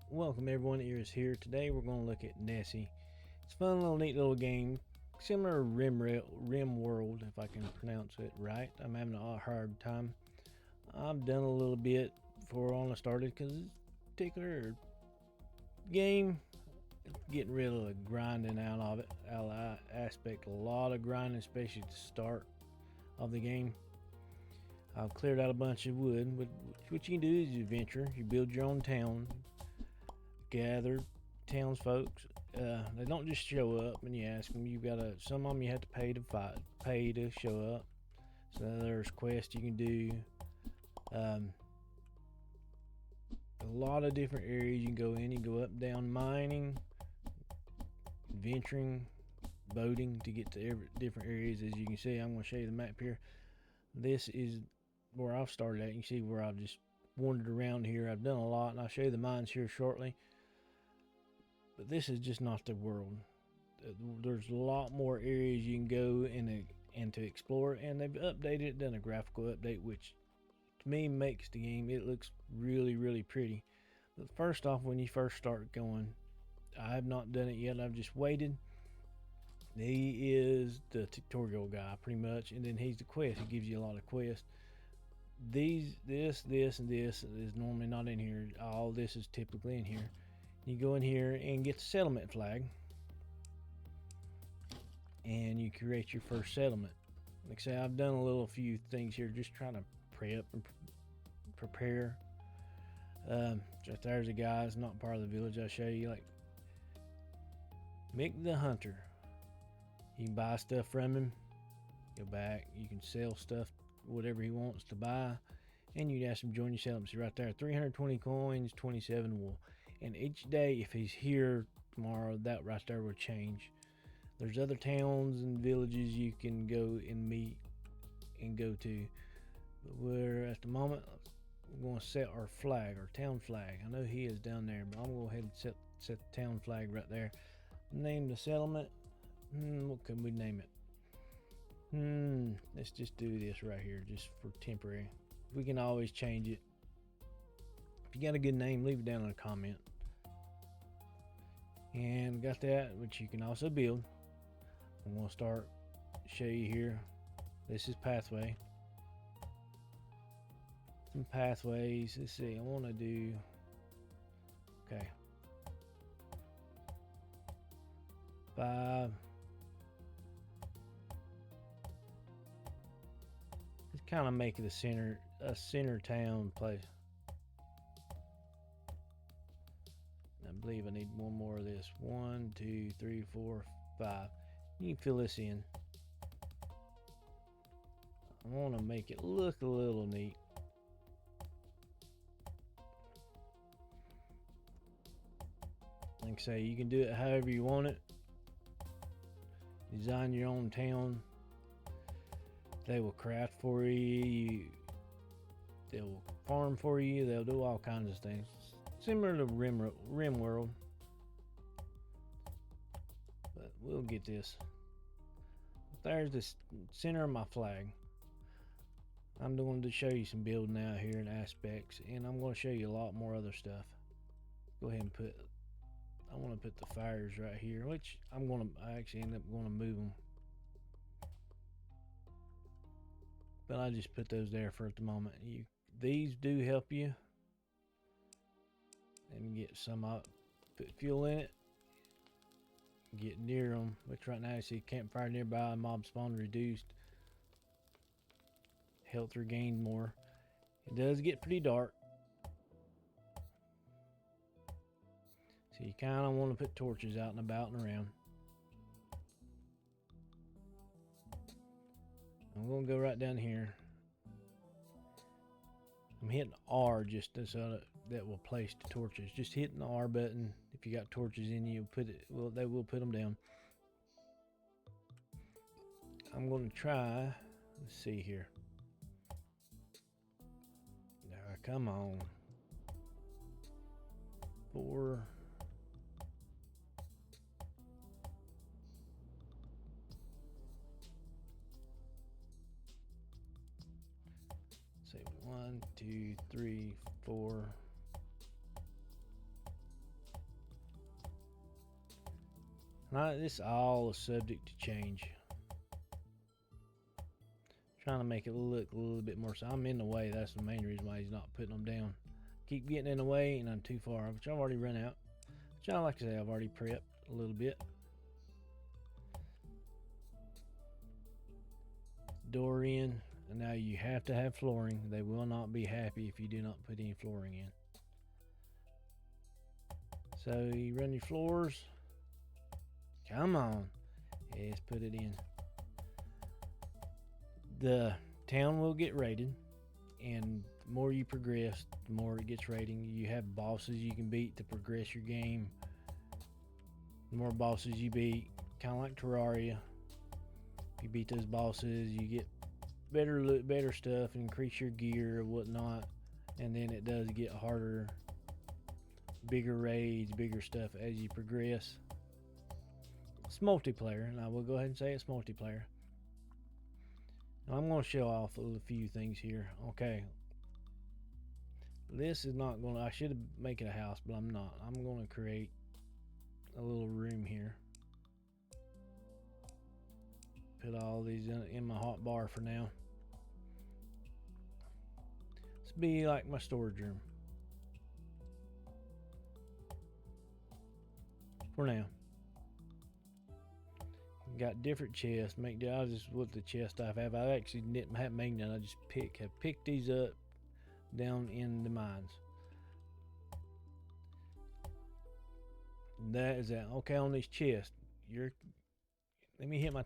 Welcome everyone that is here. Today we're going to look at Nessie. It's a fun little neat little game, similar to Rim World, if I can pronounce it right. I'm having a hard time. I've done a little bit before I started because this particular game, getting rid of the grinding out of it, aspect. A lot of grinding, especially at the start of the game. I've cleared out a bunch of wood. What you can do is you venture, you build your own town, gather townsfolk. They don't just show up and you ask them. You gotta, some of them you have to pay to show up. So there's quests you can do. A lot of different areas you can go in. You can go up, down, mining, venturing, boating to get to different areas. As you can see, I'm going to show you the map here. This is where I've started at. You can see where I've just wandered around here. I've done a lot, and I'll show you the mines here shortly. But this is just not the world. There's a lot more areas you can go and to explore, and they've updated, done a graphical update, which to me makes the game, it looks really pretty. But first off, when you first start going, I have not done it yet. I've just waited. He is the tutorial guy pretty much, and then he's the quest. He gives you a lot of quests. This and this is normally not in here. All this is typically in here. You go in here and get the settlement flag, and you create your first settlement. Like I say, I've done a few things here, just trying to prep and prepare. Just there's a guy that's not part of the village. I'll show you. Like Mick the Hunter, you can buy stuff from him. Go back, you can sell stuff, whatever he wants to buy, and you ask him to join your settlement. See right there, 320 coins, 27 wool. And each day, if he's here tomorrow, that right there will change. There's other towns and villages you can go and meet and go to. But we're at the moment, we're going to set our flag, our town flag. I know he is down there, but I'm going to go ahead and set the town flag right there. Name the settlement. What can we name it? Let's just do this right here, just for temporary. We can always change it. If you got a good name, leave it down in a comment. And got that, which you can also build. I'm going to show you here. This is pathway. Some pathways. Let's see, I want to do, okay, 5. Let's kind of make it a center town place. I believe I need one more of this. 1, 2, 3, 4, 5. You can fill this in. I want to make it look a little neat. Like I say, you can do it however you want it. Design your own town. They will craft for you. They will farm for you. They'll do all kinds of things. Similar to Rim World. But we'll get this. There's the center of my flag. I'm going to show you some building out here and aspects, and I'm going to show you a lot more other stuff. Go ahead and I want to put the fires right here, which I actually end up going to move them. But I just put those there for at the moment. These do help you. And get some up, put fuel in it, get near them, which right now you see campfire nearby, mob spawn reduced, health regained more. It does get pretty dark, so you kind of want to put torches out and about and around. I'm going to go right down here. I'm hitting R just so that will place the torches. Just hitting the R button. If you got torches in you, they will put them down. I'm going to try. Let's see here. Come on. 4. Say 1, 2, 3, 4. This all is subject to change. Trying to make it look a little bit more. So I'm in the way. That's the main reason why he's not putting them down. Keep getting in the way, and I'm too far, which I've already run out. Which I like to say I've already prepped a little bit. Door in, and now you have to have flooring. They will not be happy if you do not put any flooring in. So you run your floors. Come on. Yes, put it in. The town will get rated, and the more you progress, the more it gets rating. You have bosses you can beat to progress your game. The more bosses you beat, kind of like Terraria. If you beat those bosses, you get better stuff, and increase your gear or whatnot. And then it does get harder, bigger raids, bigger stuff as you progress. It's multiplayer, and I will go ahead and say it's multiplayer. Now I'm going to show off a few things here. Okay. This is not going to, I should make it a house, but I'm not. I'm going to create a little room here. Put all these in my hot bar for now. This will be like my storage room. For now. Got different chests. I just with the chest I have. I actually didn't have made none. I just have picked these up down in the mines. That is that. Okay, on these chests, let me hit my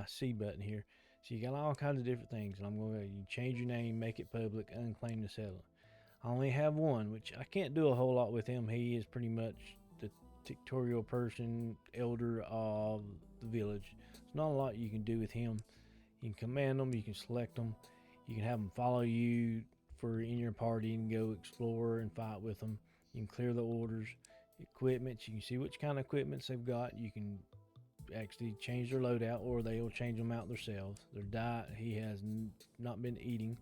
C button here. So you got all kinds of different things, and I'm going to change your name, make it public, unclaim the settler. I only have one, which I can't do a whole lot with him. He is pretty much the dictatorial person, elder of the village. There's not a lot you can do with him. You can command them, you can select them, you can have them follow you in your party and go explore and fight with them. You can clear the orders, equipment. You can see which kind of equipments they've got. You can actually change their loadout, or they'll change them out themselves. Their diet, he has not been eating.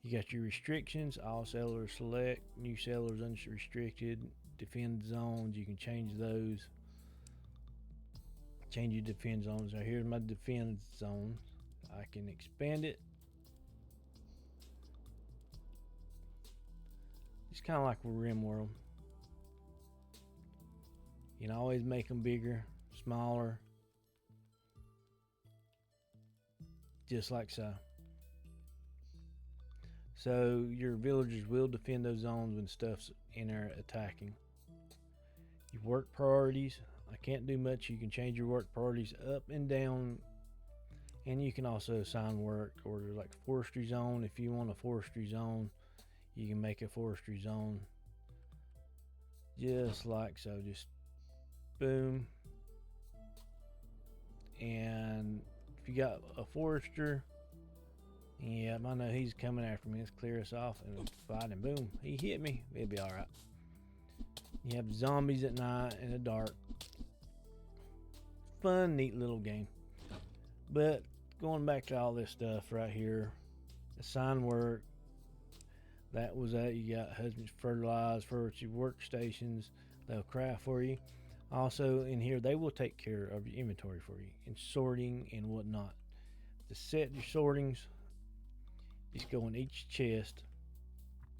You got your restrictions. All settlers select, new settlers unrestricted, defend zones. You can change those. Change your defend zones. Now here's my defend zone. I can expand it. It's kind of like a RimWorld. You can always make them bigger, smaller, just like so. So your villagers will defend those zones when stuff's in there attacking. Your work priorities, I can't do much. You can change your work priorities up and down, and you can also assign work orders like forestry zone. If you want a forestry zone, you can make a forestry zone just like so. Just boom. And if you got a forester, yeah, I know he's coming after me. Let's clear us off and fight him. Boom. He hit me. It'll be alright. You have zombies at night and the dark. Fun, neat little game. But going back to all this stuff right here, assign work. That was that. You got husbands fertilize for your workstations. They'll craft for you. Also in here, they will take care of your inventory for you and sorting and whatnot. To set your sortings, just go in each chest,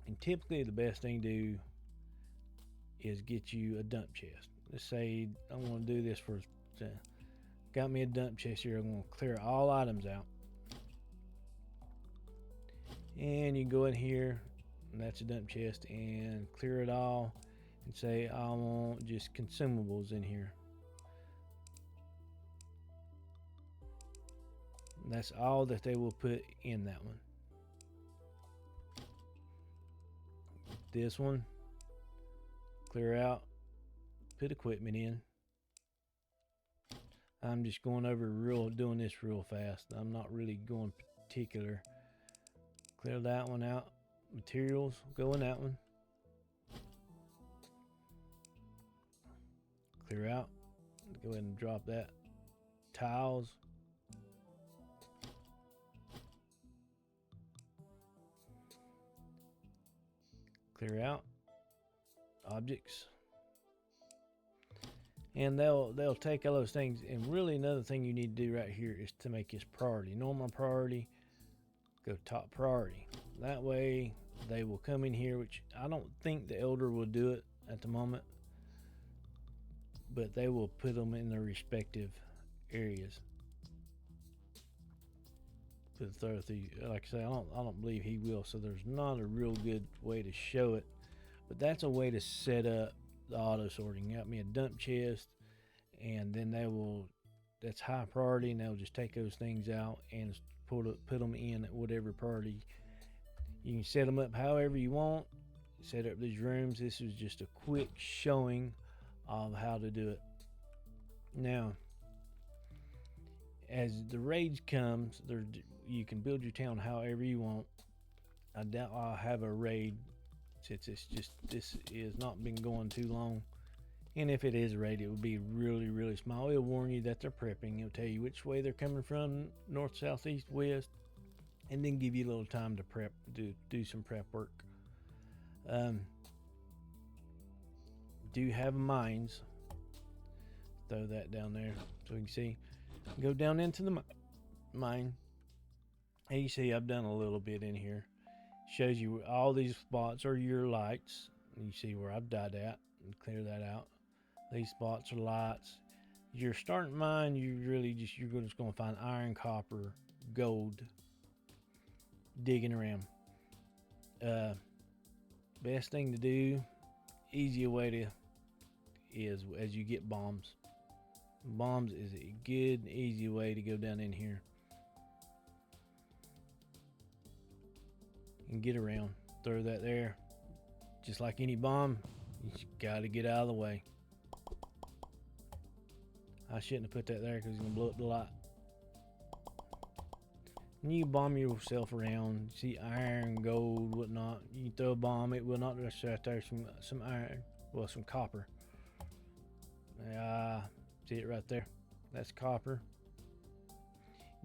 and typically the best thing to do is get you a dump chest. Let's say I'm going to do this for got me a dump chest here. I'm going to clear all items out, and you go in here, and that's a dump chest, and clear it all and say I want just consumables in here. And that's all that they will put in that one. This one, clear out, put equipment in. I'm just going over doing this real fast. I'm not really going particular. Clear that one out. Materials, go in that one. Clear out. Go ahead and drop that. Tiles. Clear out. Objects. and they'll take all those things. And really, another thing you need to do right here is to make this priority. Normal priority, go top priority. That way, they will come in here, which I don't think the elder will do it at the moment, but they will put them in their respective areas. Put through, like I say, I don't believe he will. So there's not a real good way to show it, but that's a way to set up the auto sorting. Got me a dump chest, and then they will. That's high priority, and they'll just take those things out and put them in at whatever priority. You can set them up however you want. Set up these rooms. This is just a quick showing of how to do it. Now, as the raids comes, you can build your town however you want. I doubt I'll have a raid since this is not been going too long. And if it is a raid, it will be really, really small. It'll warn you that they're prepping. It'll tell you which way they're coming from, north, south, east, west, and then give you a little time to prep, do some prep work. Do have mines. Throw that down there so you can see. Go down into the mine. And you see I've done a little bit in here. Shows you all these spots are your lights. You see where I've died at and clear that out. These spots are lights. Your starting mine, you're just going to find iron, copper, gold, digging around. Best thing to do, easier way to is as you get bombs. Bombs is a good, easy way to go down in here and get around. Throw that there. Just like any bomb, you got to get out of the way. I shouldn't have put that there because it's going to blow up the light. And you bomb yourself around. See iron, gold, whatnot. You can throw a bomb, it will not just right there. Some iron, well, some copper. See it right there? That's copper.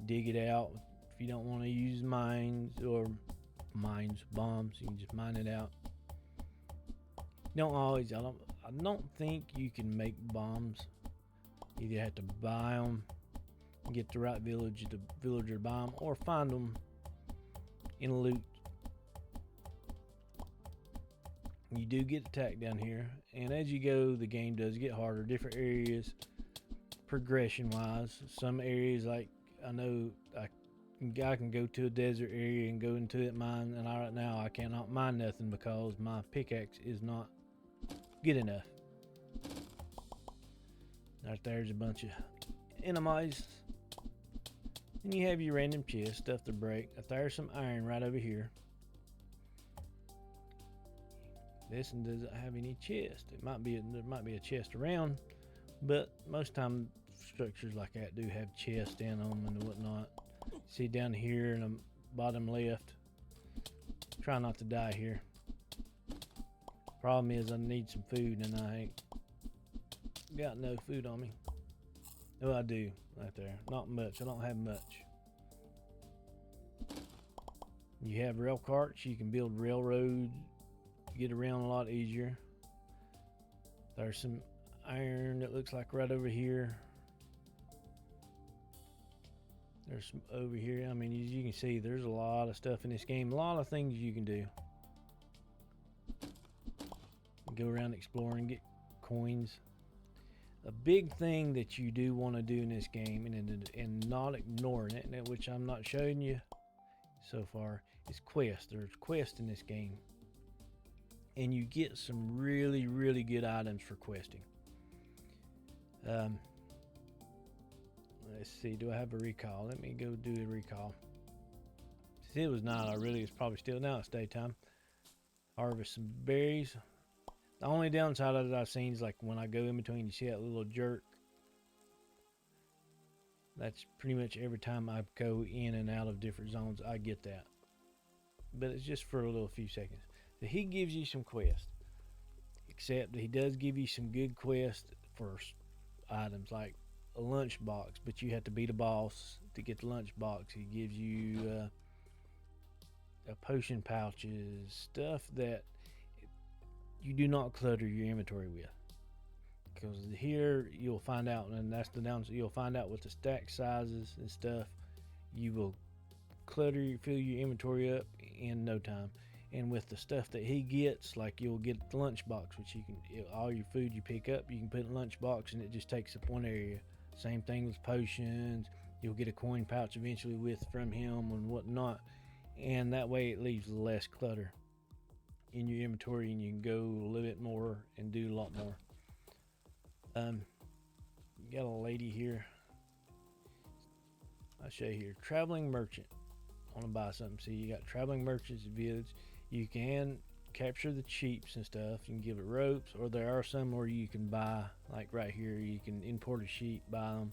Dig it out. If you don't want to use bombs, you can just mine it out. I don't think you can make bombs. You either have to buy them, get the right villager to buy them, or find them in loot. You do get attacked down here, and as you go, the game does get harder. Different areas, progression wise. Some areas, like I know I can go to a desert area and go into it mine, and right now I cannot mine nothing because my pickaxe is not good enough. Right there's a bunch of enemies. And you have your random chest, stuff to break. There's some iron right over here. This one doesn't have any chest. There might be a chest around, but most time structures like that do have chests in them and whatnot. See down here in the bottom left. Try not to die here. Problem is I need some food and I ain't got no food on me. Oh, I do right there. Not much. I don't have much. You have rail carts. You can build railroads. Get around a lot easier. There's some iron that looks like right over here. There's some over here. I mean, as you can see, there's a lot of stuff in this game. A lot of things you can do. Go around exploring, get coins. A big thing that you do want to do in this game, and not ignoring it, which I'm not showing you so far, is quests. There's quests in this game. And you get some really, really good items for questing. Let's see, do I have a recall? Let me go do a recall. See, it was not, it's probably still now, it's daytime. Harvest some berries. The only downside of it I've seen is like when I go in between, you see that little jerk? That's pretty much every time I go in and out of different zones, I get that. But it's just for a little few seconds. So he gives you some quests. Except that he does give you some good quests for items like a lunch box, but you have to beat a boss to get the lunch box. He gives you potion pouches, stuff that you do not clutter your inventory with. because here you'll find out, and that's the downside. You'll find out with the stack sizes and stuff, you will fill your inventory up in no time. And with the stuff that he gets, like you'll get the lunchbox, which you can, all your food you pick up, you can put in a lunchbox, and it just takes up one area. Same thing with potions. You'll get a coin pouch eventually from him and whatnot, and that way it leaves less clutter in your inventory, and you can go a little bit more and do a lot more. You got a lady here. I'll show you here. Traveling merchant. Want to buy something? See, you got traveling merchants village. You can capture the cheaps and stuff. You can give it ropes, or there are some where you can buy, like right here, you can import a sheep, buy them,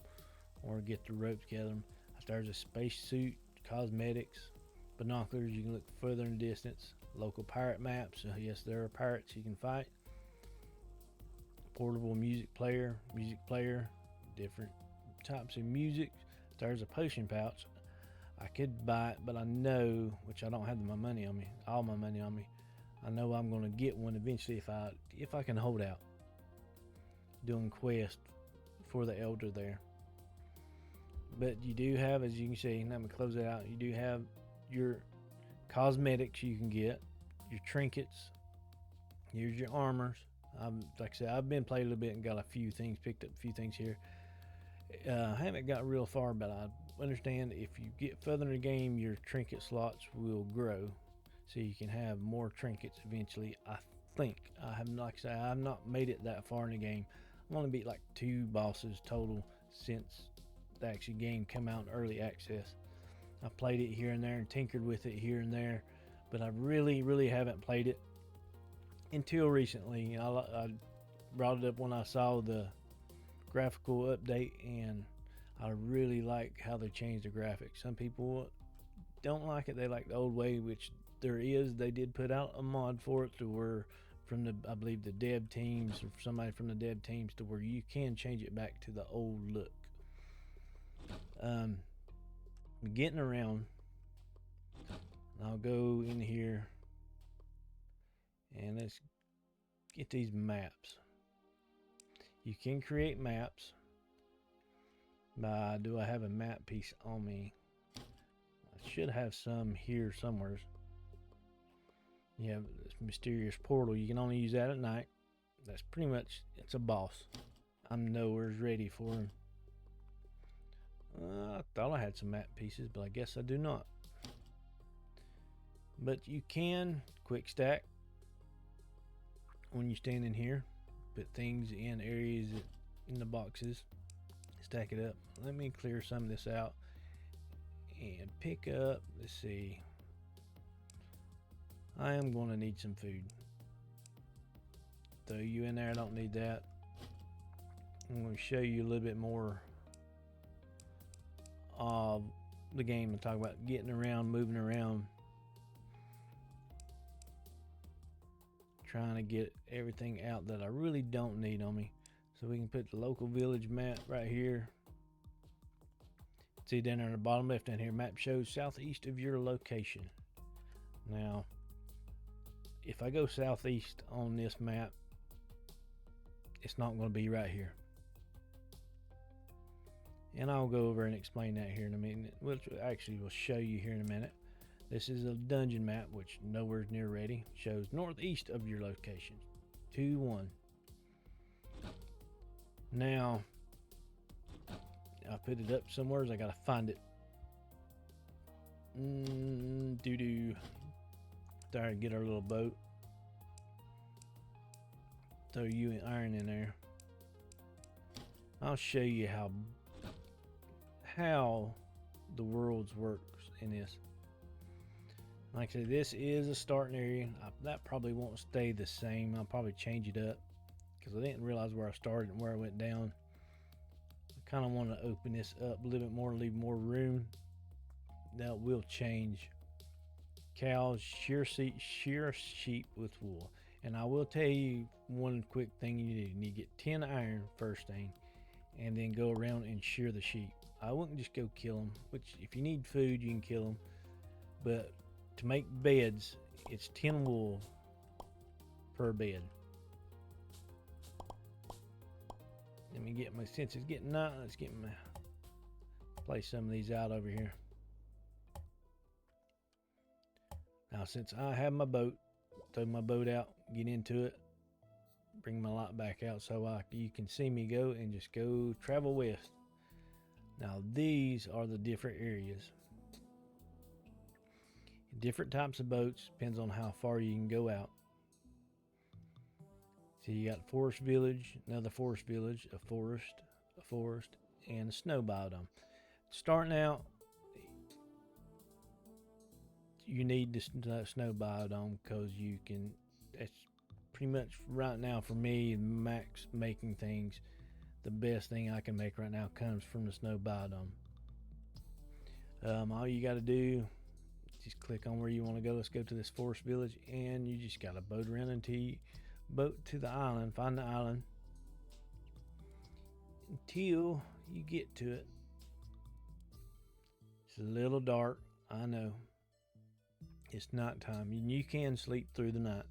or get the ropes, gather them. There's a spacesuit, cosmetics, binoculars. You can look further in the distance. Local pirate maps. So yes, there are pirates you can fight. Portable music player, different types of music. There's a potion pouch. I could buy it, but I know, which I don't have all my money on me. I know I'm going to get one eventually if I can hold out. Doing quest for the elder there. But you do have, as you can see, let me close it out. You do have your cosmetics you can get, your trinkets. Here's your armors. Like I said, I've been playing a little bit and got picked up a few things here. I haven't got real far, but I understand if you get further in the game, your trinket slots will grow, so you can have more trinkets eventually. I think I have not, like I say, I have not made it that far in the game. I'm only beat like 2 bosses total since the actual game come out in early access. I played it here and there and tinkered with it here and there, but I really haven't played it until recently. I brought it up when I saw the graphical update, and I really like how they changed the graphics. Some people don't like it. They like the old way, which they did put out a mod for it to where I believe the dev teams, or somebody from the dev teams, to where you can change it back to the old look. Getting around, I'll go in here and let's get these maps. You can create maps by, do I have a map piece on me? I should have some here somewhere. You have this mysterious portal. You can only use that at night. That's pretty much, it's a boss. I'm nowhere ready for him. I thought I had some map pieces, but I guess I do not. But you can quick stack when you stand in here. Put things in areas in the boxes. Stack it up. Let me clear some of this out and pick up, let's see. I am going to need some food. Throw you in there, I don't need that. I'm going to show you a little bit more of the game and talk about getting around, moving around, trying to get everything out that I really don't need on me. So we can put the local village map right here. See down there in the bottom left down here, map shows southeast of your location. Now, if I go southeast on this map, it's not going to be right here. And I'll go over and explain that here in a minute, which actually will show you here in a minute. This is a dungeon map, which nowhere's near ready. Shows northeast of your location. 2-1. Now, I put it up somewhere. I gotta find it. There, get our little boat. Throw you an iron in there. I'll show you how the worlds works in this. Like I said, this is a starting area. That probably won't stay the same. I'll probably change it up because I didn't realize where I started and where I went down. I kind of want to open this up a little bit more, leave more room. That will change. Cows, shear sheep with wool. And I will tell you one quick thing you need. You need to get 10 iron first thing, and then go around and shear the sheep. I wouldn't just go kill them, which if you need food, you can kill them. But to make beds, it's 10 wool per bed. me get my, since it's getting night, let's get my, place some of these out over here. Now, since I have my boat, throw my boat out, get into it, bring my light back out so you can see me go and just go travel west. Now, these are the different areas. Different types of boats, depends on how far you can go out. So you got forest village, another forest village, a forest, and a snow biome. Starting out, you need the snow biome because you can, that's pretty much right now for me, max making things, the best thing I can make right now comes from the snow biome. All you got to do, just click on where you want to go. Let's go to this forest village, and you just got to boat around until you boat to the island, find the island until you get to it. It's a little dark, I know. It's nighttime, and you can sleep through the night.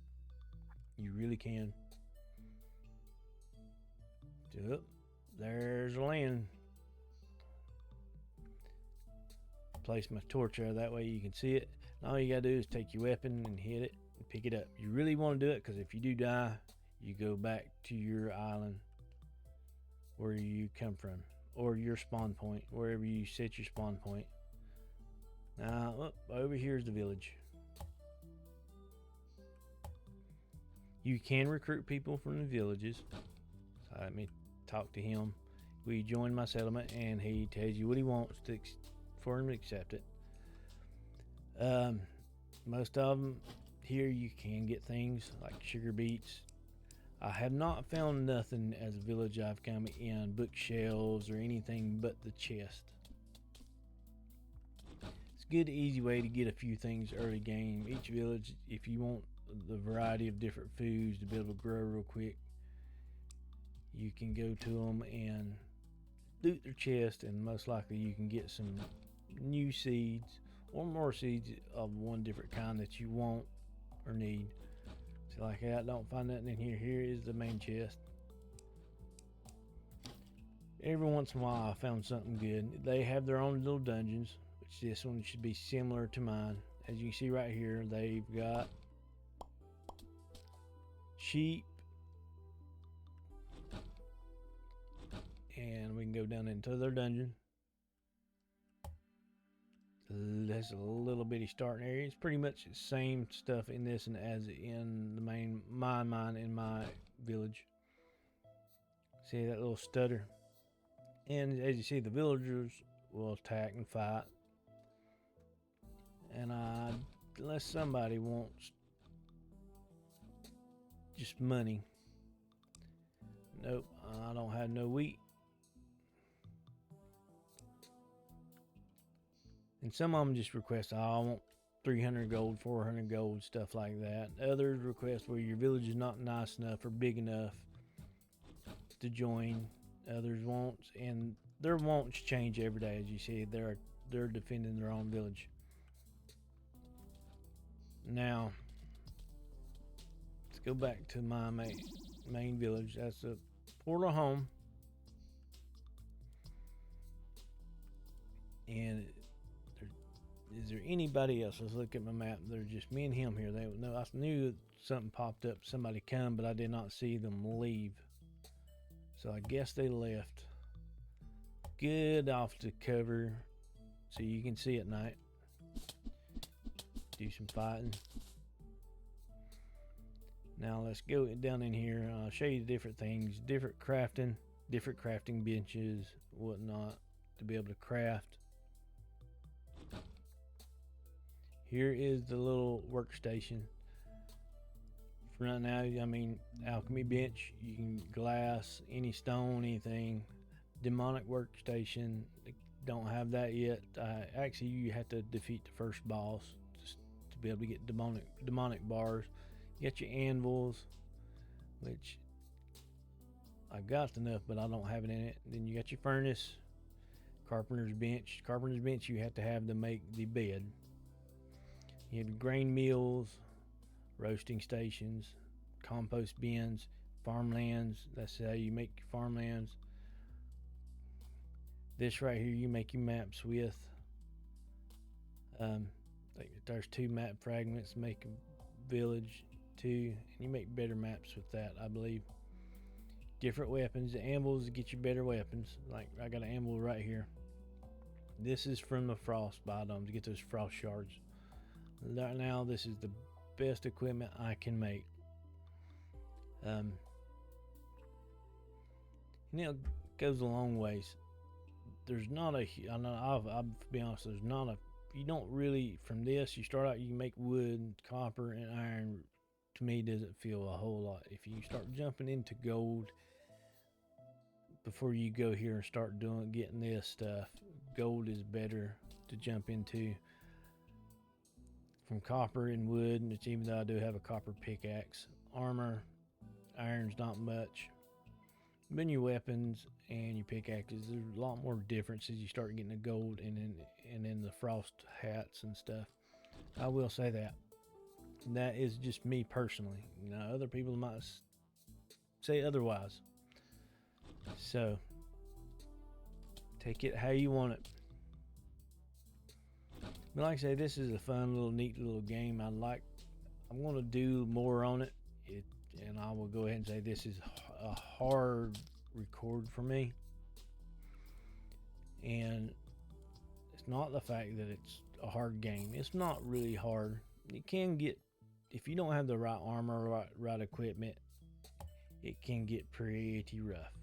You really can. Oh, there's land. Place my torch there, that way you can see it. And all you gotta do is take your weapon and hit it and pick it up. You really want to do it because if you do die, you go back to your island where you come from, or your spawn point, wherever you set your spawn point. Now, over here's the village. You can recruit people from the villages. So let me talk to him. We join my settlement, and he tells you what he wants for him to accept it. Most of them here you can get things like sugar beets. I have not found nothing as a village I've come in, bookshelves or anything but the chest. It's a good easy way to get a few things early game. Each village, if you want the variety of different foods to be able to grow real quick, you can go to them and loot their chest, and most likely you can get some new seeds or more seeds of one different kind that you want or need. So like that, don't find nothing in here. Here is the main chest. Every once in a while I found something good. They have their own little dungeons, which this one should be similar to mine. As you can see right here, they've got sheep, and we can go down into their dungeon. There's a little bitty starting area. It's pretty much the same stuff in this and as in the main mine in my village. See that little stutter? And as you see, the villagers will attack and fight. And unless somebody wants just money. Nope, I don't have no wheat. And some of them just request, oh, I want 300 gold, 400 gold, stuff like that. Others request where your village is not nice enough or big enough to join. Others wants, and their wants change every day. As you see, they're defending their own village. Now, let's go back to my main village. That's a portal home. And is there anybody else? Let's look at my map. There's just me and him here. I knew something popped up, somebody come, but I did not see them leave. So I guess they left. Good off to cover so you can see at night. Do some fighting. Now let's go down in here. I'll show you different things, different crafting benches, whatnot, to be able to craft. Here is the little workstation. For right now, I mean, alchemy bench, you can glass, any stone, anything. Demonic workstation, don't have that yet. Actually, you have to defeat the first boss to be able to get demonic bars. You got your anvils, which I got enough, but I don't have it in it. Then you got your furnace, carpenter's bench. Carpenter's bench you have to have to make the bed. You have grain mills, roasting stations, compost bins, farmlands. That's how you make your farmlands. This right here, you make your maps with. Like there's 2 map fragments, make a village 2, and you make better maps with that, I believe. Different weapons, the anvils get you better weapons. Like I got an anvil right here. This is from the frost biome to get those frost shards. Right now, this is the best equipment I can make. And it goes a long ways. There's not a, I know, I'll be honest, there's not a, you don't really, from this, you start out, you can make wood, copper, and iron. To me, doesn't feel a whole lot. If you start jumping into gold, before you go here and start getting this stuff, gold is better to jump into. From copper and wood, which even though I do have a copper pickaxe, armor, iron's not much. Then your weapons and your pickaxes, there's a lot more differences. You start getting the gold and then the frost hats and stuff. I will say that. That is just me personally. Other people might say otherwise. So, take it how you want it. But like I say, this is a fun little neat little game. I'm going to do more on it. And I will go ahead and say this is a hard record for me. And it's not the fact that it's a hard game. It's not really hard. It can get, if you don't have the right armor, right equipment, it can get pretty rough.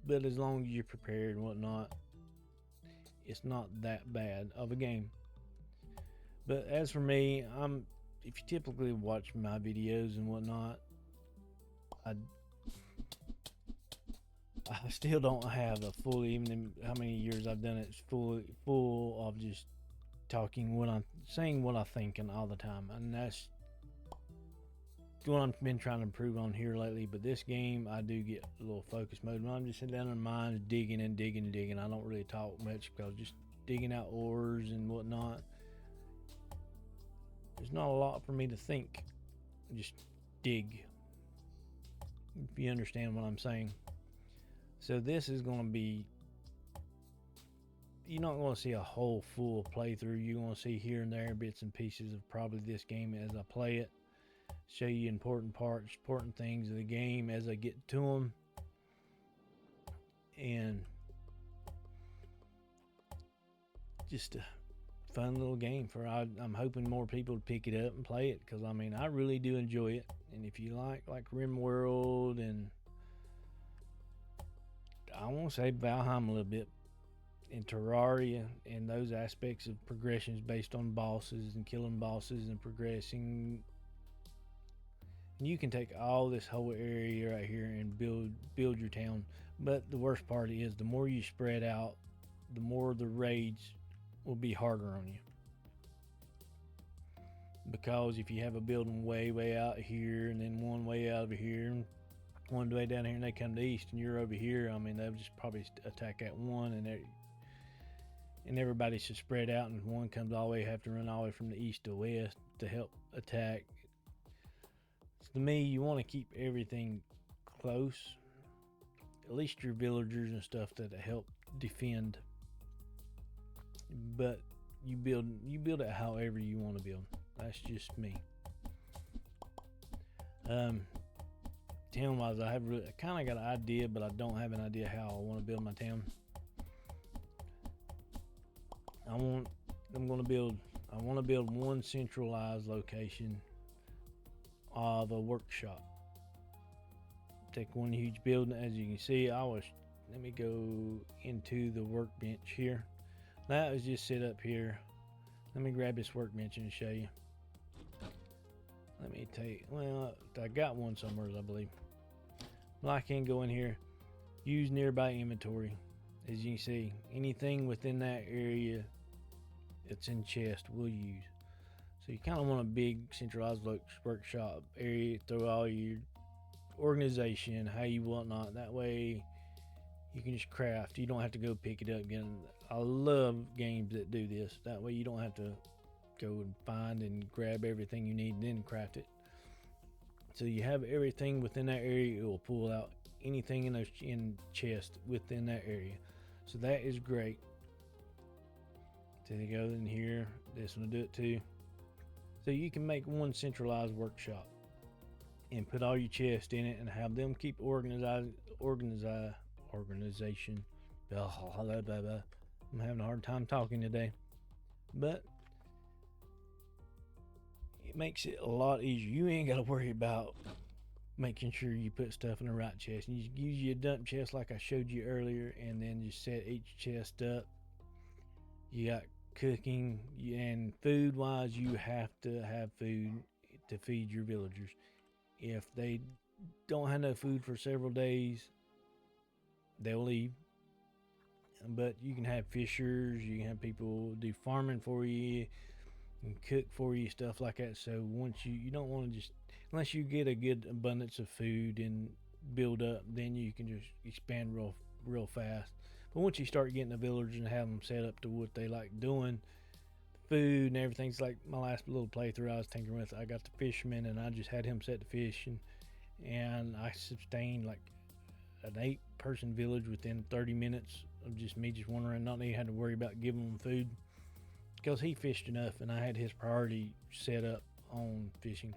But as long as you're prepared and whatnot, it's not that bad of a game. But as for me, if you typically watch my videos and whatnot, I still don't have a full, even in how many years I've done it, it's full of just saying what I'm thinking all the time. And that's what I've been trying to improve on here lately. But this game, I do get a little focus mode. When I'm just sitting down in my mind, digging and digging and digging, I don't really talk much because just digging out ores and whatnot, there's not a lot for me to think. Just dig, if you understand what I'm saying. So this is going to be, you're not going to see a whole full playthrough. You're going to see here and there bits and pieces of probably this game as I play it. Show you important parts, important things of the game as I get to them. And just a fun little game I'm hoping more people to pick it up and play it, because I really do enjoy it. And if you like RimWorld, and I want to say Valheim a little bit, and Terraria, and those aspects of progressions based on bosses and killing bosses and progressing, you can take all this whole area right here and build your town. But the worst part is, the more you spread out, the more the raids will be harder on you. Because if you have a building way out here, and then one way out over here, and one way down here, and they come to the east, and you're over here, they'll just probably attack that one, and everybody should spread out, and one comes all the way, have to run all the way from the east to west to help attack. So to me, you want to keep everything close, at least your villagers and stuff that help defend. But you build it however you want to build. That's just me. Town wise, I kind of got an idea, but I don't have an idea how I want to build my town. I want to build one centralized location of a workshop. Take one huge building. As you can see, let me go into the workbench here. That was just sit up here. Let me grab this workbench and show you. I got one somewhere, I believe. Well, I can go in here, use nearby inventory. As you can see, anything within that area that's in chest we'll use. So you kind of want a big centralized workshop area, throw all your organization, how you whatnot. That way you can just craft. You don't have to go pick it up again. I love games that do this. That way you don't have to go and find and grab everything you need and then craft it. So you have everything within that area. It will pull out anything in those chests within that area. So that is great. So they go in here. This one will do it too. So you can make one centralized workshop and put all your chests in it and have them keep organization. Blah, blah, blah, blah. I'm having a hard time talking today, but it makes it a lot easier. You ain't got to worry about making sure you put stuff in the right chest. You use your dump chest like I showed you earlier, and then you set each chest up. You got cooking and food wise, you have to have food to feed your villagers. If they don't have no food for several days, they'll leave. But you can have fishers, you can have people do farming for you and cook for you, stuff like that. So once you don't want to just, unless you get a good abundance of food and build up, then you can just expand real fast. But once you start getting the villagers and have them set up to what they like doing, food and everything's like my last little playthrough I was tinkering with. I got the fisherman and I just had him set the fish, and I sustained like an 8-person village within 30 minutes of just me just wandering, not even had to worry about giving him food because he fished enough, and I had his priority set up on fishing,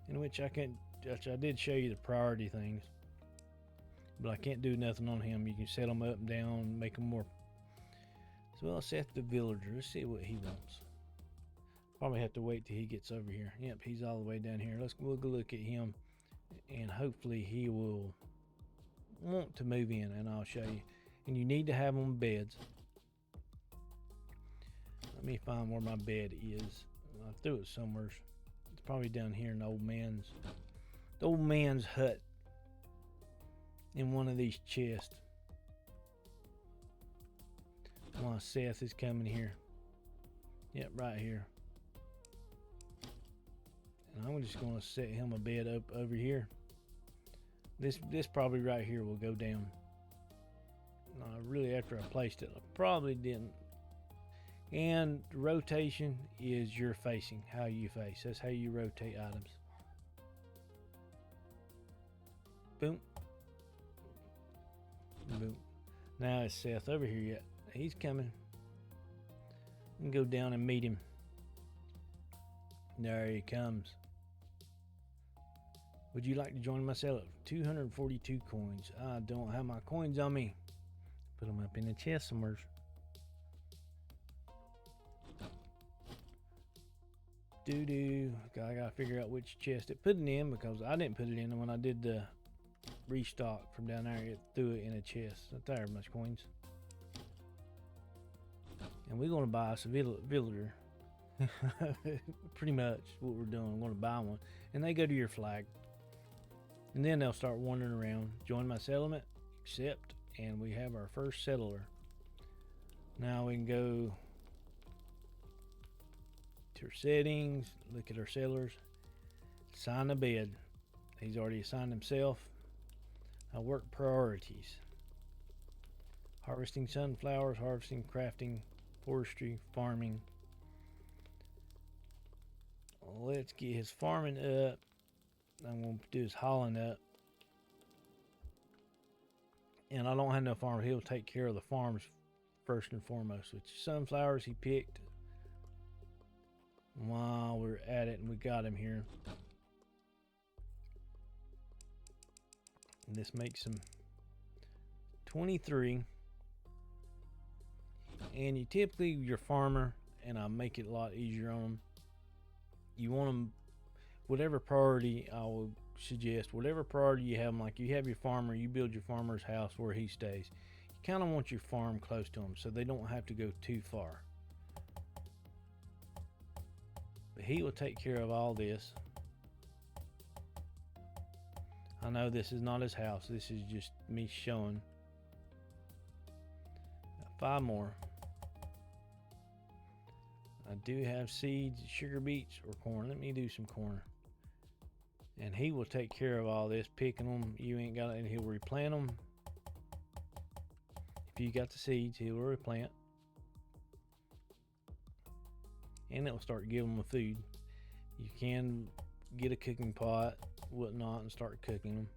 in which I did show you the priority things, but I can't do nothing on him. You can set them up and down, make them more. So I'll set the villager. Let's see what he wants. Probably have to wait till he gets over here. Yep, he's all the way down here. We'll go look at him, and hopefully he will want to move in, and I'll show you. And you need to have them beds. Let me find where my bed is. I threw it somewhere. It's probably down here in the old man's hut, in one of these chests. While Seth is coming here. Yep, right here. And I'm just going to set him a bed up over here. This probably right here will go down. Really, after I placed it, I probably didn't. And rotation is your facing, how you face. That's how you rotate items. Boom. Boom. Now it's Seth over here yet. He's coming. We can go down and meet him. There he comes. Would you like to join my setup? 242 coins. I don't have my coins on me. Put them up in the chest somewhere. I gotta figure out which chest it put it in, because I didn't put it in when I did the restock from down there. It threw it in a chest. Not that much coins. And we're gonna buy us a villager. Pretty much what we're doing. I'm gonna buy one, and they go to your flag, and then they'll start wandering around. Join my settlement, accept, and we have our first settler. Now we can go to our settings, look at our settlers, assign a bed. He's already assigned himself. Now work priorities: harvesting sunflowers, harvesting, crafting, forestry, farming. Let's get his farming up. I'm going to do his hauling up. And I don't have no farm. He'll take care of the farms first and foremost, which sunflowers he picked while we're at it, and we got him here. And this makes him 23. And you typically, your farmer, and I make it a lot easier on them, you want them, whatever priority I will suggest, whatever priority you have them, like you have your farmer, you build your farmer's house where he stays. You kind of want your farm close to him so they don't have to go too far. But he will take care of all this. I know this is not his house. This is just me showing. Got 5 more. I do have seeds, sugar beets, or corn. Let me do some corn. And he will take care of all this, picking them. You ain't got it, and he'll replant them. If you got the seeds, he will replant. And it will start giving them food. You can get a cooking pot, whatnot, and start cooking them.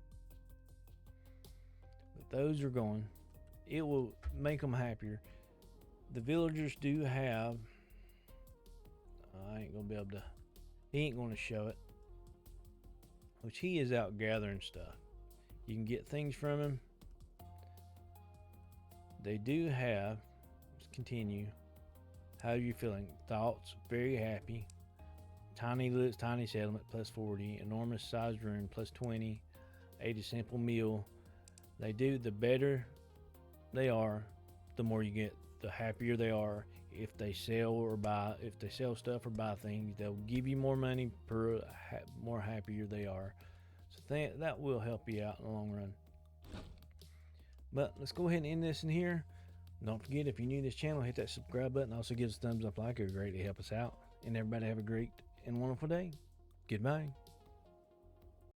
those are going. It will make them happier. The villagers do have. I ain't gonna be able to. He ain't gonna show it. Which he is out gathering stuff. You can get things from him. They do have. Let's continue. How are you feeling? Thoughts, very happy. Tiny settlement, plus 40. Enormous sized room, plus 20. Ate a simple meal. They do, the better they are, the more you get, the happier they are. If they sell stuff or buy things, they'll give you more money per more happier they are. So that will help you out in the long run. But let's go ahead and end this in here. Don't forget, if you're new to this channel, hit that subscribe button. Also give us a thumbs up, like it would greatly help us out. And everybody have a great and wonderful day. Goodbye.